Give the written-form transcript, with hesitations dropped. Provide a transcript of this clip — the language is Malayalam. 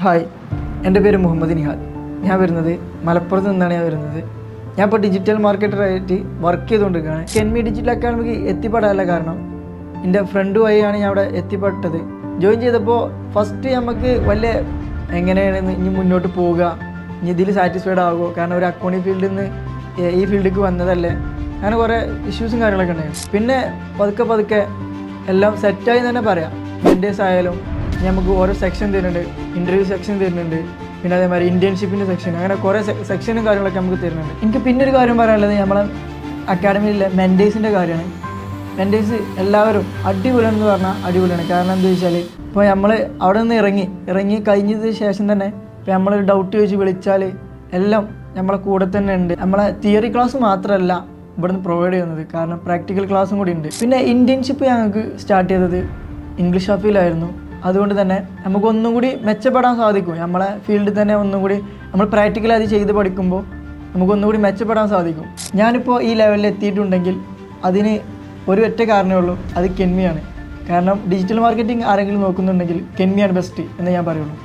ഹായ്, എൻ്റെ പേര് മുഹമ്മദ് നിഹാൽ. ഞാൻ വരുന്നത് മലപ്പുറത്ത് നിന്നാണ്. ഞാൻ ഇപ്പോൾ ഡിജിറ്റൽ മാർക്കറ്ററായിട്ട് വർക്ക് ചെയ്തുകൊണ്ടിരിക്കുകയാണ്. കെൻമി ഡിജിറ്റൽ അക്കാഡമിക്ക് എത്തിപ്പെടാനുള്ള കാരണം എൻ്റെ ഫ്രണ്ട് വഴിയാണ് ഞാൻ അവിടെ എത്തിപ്പെട്ടത്. ജോയിൻ ചെയ്തപ്പോൾ ഫസ്റ്റ് നമുക്ക് വലിയ എങ്ങനെയാണ് ഇനി മുന്നോട്ട് പോവുക, ഇനി ഇതിൽ സാറ്റിസ്ഫൈഡ് ആകുമോ, കാരണം ഒരു അക്കൗണ്ടിങ് ഫീൽഡിൽ നിന്ന് ഈ ഫീൽഡിലേക്ക് വന്നതല്ലേ, അങ്ങനെ കുറേ ഇഷ്യൂസും കാര്യങ്ങളൊക്കെ ഉണ്ടായിരുന്നു. പിന്നെ പതുക്കെ എല്ലാം സെറ്റായി തന്നെ പറയാം. മെൻറ്റേഴ്സ് ആയാലും നമുക്ക് ഓരോ സെക്ഷൻ തരുന്നുണ്ട്, ഇൻ്റർവ്യൂ സെക്ഷൻ തരുന്നുണ്ട്, പിന്നെ അതേമാതിരി ഇൻറ്റേൺഷിപ്പിൻ്റെ സെക്ഷൻ, അങ്ങനെ കുറേ സെക്ഷനും കാര്യങ്ങളൊക്കെ നമുക്ക് തരുന്നുണ്ട്. എനിക്ക് പിന്നെ ഒരു കാര്യം പറയാനുള്ളത് നമ്മളെ അക്കാഡമിയിലെ മെൻറ്റേഴ്സിൻ്റെ കാര്യമാണ്. മെൻറ്റേഴ്സ് എല്ലാവരും അടിപൊളിയാണെന്ന് പറഞ്ഞാൽ അടിപൊളിയാണ്. കാരണം എന്താ വെച്ചാൽ ഇപ്പോൾ നമ്മൾ അവിടെ നിന്ന് ഇറങ്ങി കഴിഞ്ഞതിന് ശേഷം തന്നെ ഇപ്പോൾ നമ്മളൊരു ഡൗട്ട് ചോദിച്ച് വിളിച്ചാൽ എല്ലാം നമ്മളെ കൂടെ തന്നെ ഉണ്ട്. നമ്മളെ തിയറി ക്ലാസ് മാത്രമല്ല ഇവിടുന്ന് പ്രൊവൈഡ് ചെയ്യുന്നത്, കാരണം പ്രാക്ടിക്കൽ ക്ലാസ്സും കൂടി ഉണ്ട്. പിന്നെ ഇൻറ്റേൺഷിപ്പ് ഞങ്ങൾക്ക് സ്റ്റാർട്ട് ചെയ്തത് ഇംഗ്ലീഷ് ഹാഫിലായിരുന്നു. അതുകൊണ്ട് തന്നെ നമുക്കൊന്നും കൂടി മെച്ചപ്പെടാൻ സാധിക്കും. നമ്മളെ ഫീൽഡിൽ തന്നെ ഒന്നും കൂടി നമ്മൾ പ്രാക്ടിക്കലായി ചെയ്ത് പഠിക്കുമ്പോൾ നമുക്കൊന്നും കൂടി മെച്ചപ്പെടാൻ സാധിക്കും. ഞാനിപ്പോൾ ഈ ലെവലിൽ എത്തിയിട്ടുണ്ടെങ്കിൽ അതിന് ഒരു ഒറ്റ കാരണമേ ഉള്ളൂ, അത് കെൻമിയാണ്. കാരണം ഡിജിറ്റൽ മാർക്കറ്റിംഗ് ആരെങ്കിലും നോക്കുന്നുണ്ടെങ്കിൽ കെൻമിയാണ് ബെസ്റ്റ് എന്ന് ഞാൻ പറയുള്ളൂ.